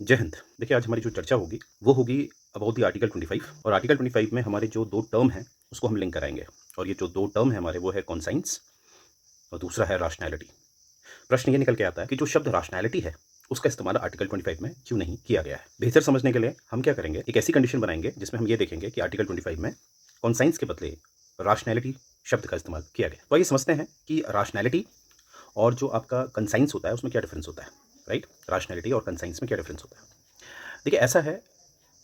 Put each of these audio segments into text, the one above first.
जय हिंद। देखिए, आज हमारी जो चर्चा होगी वो होगी अबाउट द आर्टिकल 25 और आर्टिकल 25 में हमारे जो 2 टर्म हैं उसको हम लिंक कराएँगे और ये जो 2 टर्म हैं हमारे वो है कॉन्साइंस और दूसरा है रैशनैलिटी। प्रश्न ये निकल के आता है कि जो शब्द रैशनैलिटी है उसका इस्तेमाल आर्टिकल 25 में क्यों नहीं किया गया है? बेहतर समझने के लिए हम क्या करेंगे, एक ऐसी कंडीशन बनाएँगे जिसमें हम ये देखेंगे कि आर्टिकल 25 में कॉन्साइंस के बदले रैशनैलिटी शब्द का इस्तेमाल किया गया। तो आइए समझते हैं कि रैशनैलिटी और जो आपका कंसाइंस होता है उसमें क्या डिफरेंस होता है, राइट? रैशनैलिटी और कंसाइंस में क्या डिफरेंस होता है? देखिए, ऐसा है,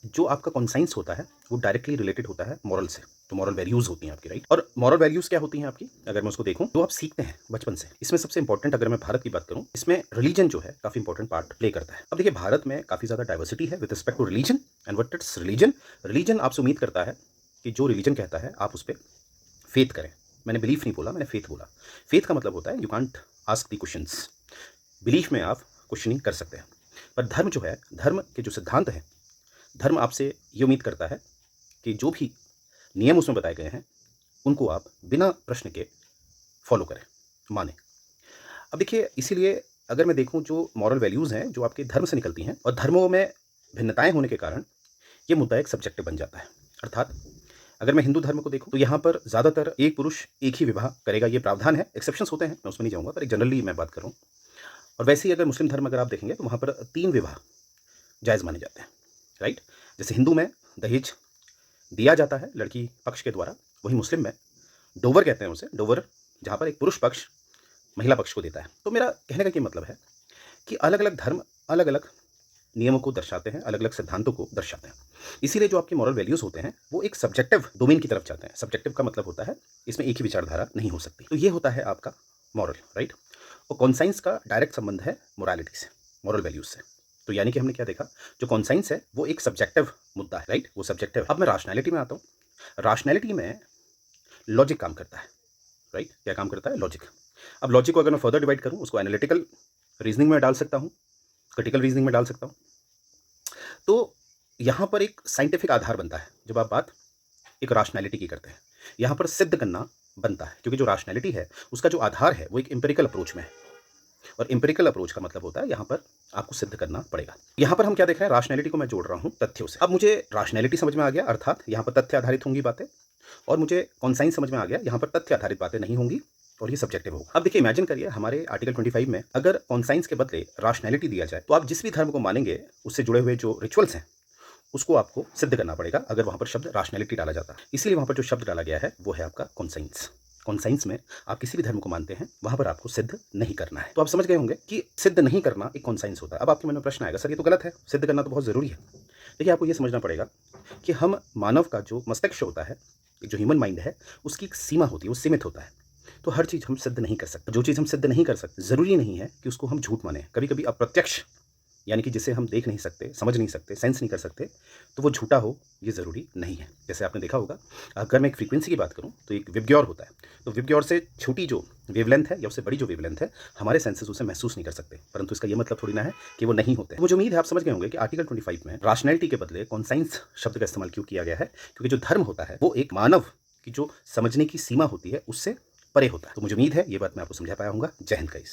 जो आपका कॉन्साइंस होता है वो डायरेक्टली रिलेटेड होता है मॉरल से। तो मॉरल वैल्यूज होती हैं आपकी, राइट? और मॉरल वैल्यूज क्या होती हैं आपकी, अगर मैं उसको देखूं तो आप सीखते हैं बचपन से। इसमें सबसे इंपॉर्टेंट, अगर मैं भारत की बात करूं, इसमें रिलीजन जो है काफी इंपॉर्टेंट पार्ट प्ले करता है। अब देखिए, भारत में काफी ज्यादा डाइवर्सिटी है with respect to religion. And what it's religion, religion आपसे उम्मीद करता है कि जो रिलीजन कहता है आप उस पर फेथ करें। मैंने बिलीफ नहीं बोला, मैंने फेथ बोला। फेथ का मतलब होता है you can't ask the questions. Belief में आप क्वेश्चनिंग कर सकते हैं, पर धर्म जो है, धर्म के जो सिद्धांत हैं, धर्म आपसे ये उम्मीद करता है कि जो भी नियम उसमें बताए गए हैं उनको आप बिना प्रश्न के फॉलो करें, माने। अब देखिए, इसीलिए अगर मैं देखूं, जो मॉरल वैल्यूज़ हैं जो आपके धर्म से निकलती हैं और धर्मों में भिन्नताएं होने के कारण ये मुद्दा एक सब्जेक्टिव बन जाता है। अर्थात अगर मैं हिंदू धर्म को देखूं तो यहाँ पर ज़्यादातर एक पुरुष एक ही विवाह करेगा, ये प्रावधान है। एक्सेप्शंस होते हैं, मैं उसमें नहीं जाऊँगा, पर एक जनरली मैं बात करूँ। और वैसे ही अगर मुस्लिम धर्म अगर आप देखेंगे तो वहाँ पर 3 विवाह जायज़ माने जाते हैं, राइट? जैसे हिंदू में दहेज दिया जाता है लड़की पक्ष के द्वारा, वहीं मुस्लिम में डोवर कहते हैं उसे, डोवर, जहाँ पर एक पुरुष पक्ष महिला पक्ष को देता है। तो मेरा कहने का ये मतलब है कि अलग अलग धर्म अलग अलग नियमों को दर्शाते हैं, अलग अलग सिद्धांतों को दर्शाते हैं। इसीलिए जो आपके मॉरल वैल्यूज़ होते हैं वो एक सब्जेक्टिव डोमेन की तरफ जाते हैं। सब्जेक्टिव का मतलब होता है इसमें एक ही विचारधारा नहीं हो सकती। तो ये होता है आपका मॉरल, राइट? और कॉन्साइंस का डायरेक्ट संबंध है मोरालिटी से, मॉरल वैल्यूज से। तो यानी कि हमने क्या देखा, जो कॉन्साइंस है वो एक सब्जेक्टिव मुद्दा है, राइट? वो सब्जेक्टिव। अब मैं राशनैलिटी में आता हूँ। राशनैलिटी में लॉजिक काम करता है, राइट? क्या काम करता है? लॉजिक। अब लॉजिक को अगर मैं फर्दर डिवाइड करूँ, उसको एनालिटिकल रीजनिंग में डाल सकता हूँ, क्रिटिकल रीजनिंग में डाल सकता हूँ। तो यहाँ पर एक साइंटिफिक आधार बनता है जब आप बात एक राशनैलिटी की करते हैं। यहाँ पर सिद्ध करना बनता है, क्योंकि जो राशनैलिटी है उसका जो आधार है वो एक एम्पिरिकल अप्रोच में है। और एम्पिरिकल अप्रोच का मतलब होता है यहाँ पर आपको सिद्ध करना पड़ेगा। यहाँ पर हम क्या देख रहे हैं, राशनैलिटी को मैं जोड़ रहा हूँ तथ्यों से। अब मुझे राशनैलिटी समझ में आ गया, अर्थात यहाँ पर तथ्य आधारित होंगी बातें, और मुझे कॉन्साइंस समझ में आ गया, यहाँ पर तथ्य आधारित बातें नहीं होंगी और ये सब्जेक्टिव होगा। अब देखिए, इमेजिन करिए हमारे आर्टिकल 25 में अगर कॉन्साइंस के बदले राशनैलिटी दिया जाए तो आप जिस भी धर्म को मानेंगे उससे जुड़े हुए जो रिचुअल्स हैं उसको आपको सिद्ध करना पड़ेगा अगर वहाँ पर शब्द राशनैलिटी डाला जाता है। इसीलिए वहाँ पर जो शब्द डाला गया है वो है आपका कॉन्साइंस। कॉन्साइंस में आप किसी भी धर्म को मानते हैं वहाँ पर आपको सिद्ध नहीं करना है। तो आप समझ गए होंगे कि सिद्ध नहीं करना एक कॉन्साइंस होता है। अब आपके मन में प्रश्न आएगा, सर ये तो गलत है, सिद्ध करना तो बहुत ज़रूरी है। देखिए, आपको ये समझना पड़ेगा कि हम मानव का जो मस्तिष्क होता है, जो ह्यूमन माइंड है, उसकी एक सीमा होती है, वो सीमित होता है। तो हर चीज़ हम सिद्ध नहीं कर सकते। जो चीज़ हम सिद्ध नहीं कर सकते ज़रूरी नहीं है कि उसको हम झूठ माने। कभी कभी अप्रत्यक्ष, यानी कि जिसे हम देख नहीं सकते, समझ नहीं सकते, सेंस नहीं कर सकते, तो वो झूठा हो ये ज़रूरी नहीं है। जैसे आपने देखा होगा, अगर मैं एक फ्रीक्वेंसी की बात करूँ तो एक विबग्योर होता है। तो विबग्योर से छोटी जो वेवलेंथ है या उससे बड़ी जो वेवलेंथ है, हमारे सेंसेस उसे महसूस नहीं कर सकते, परंतु इसका ये मतलब थोड़ी ना है कि वो नहीं होते। मुझे उम्मीद है आप समझ गए होंगे कि आर्टिकल 25 में रैशनैलिटी के बदले कॉन्साइंस शब्द का इस्तेमाल क्यों किया गया है, क्योंकि जो धर्म होता है वो एक मानव की जो समझने की सीमा होती है उससे परे होता है। तो मुझे उम्मीद है ये बात मैं आपको समझा पाया हूँगा। जय हिंद गाइस।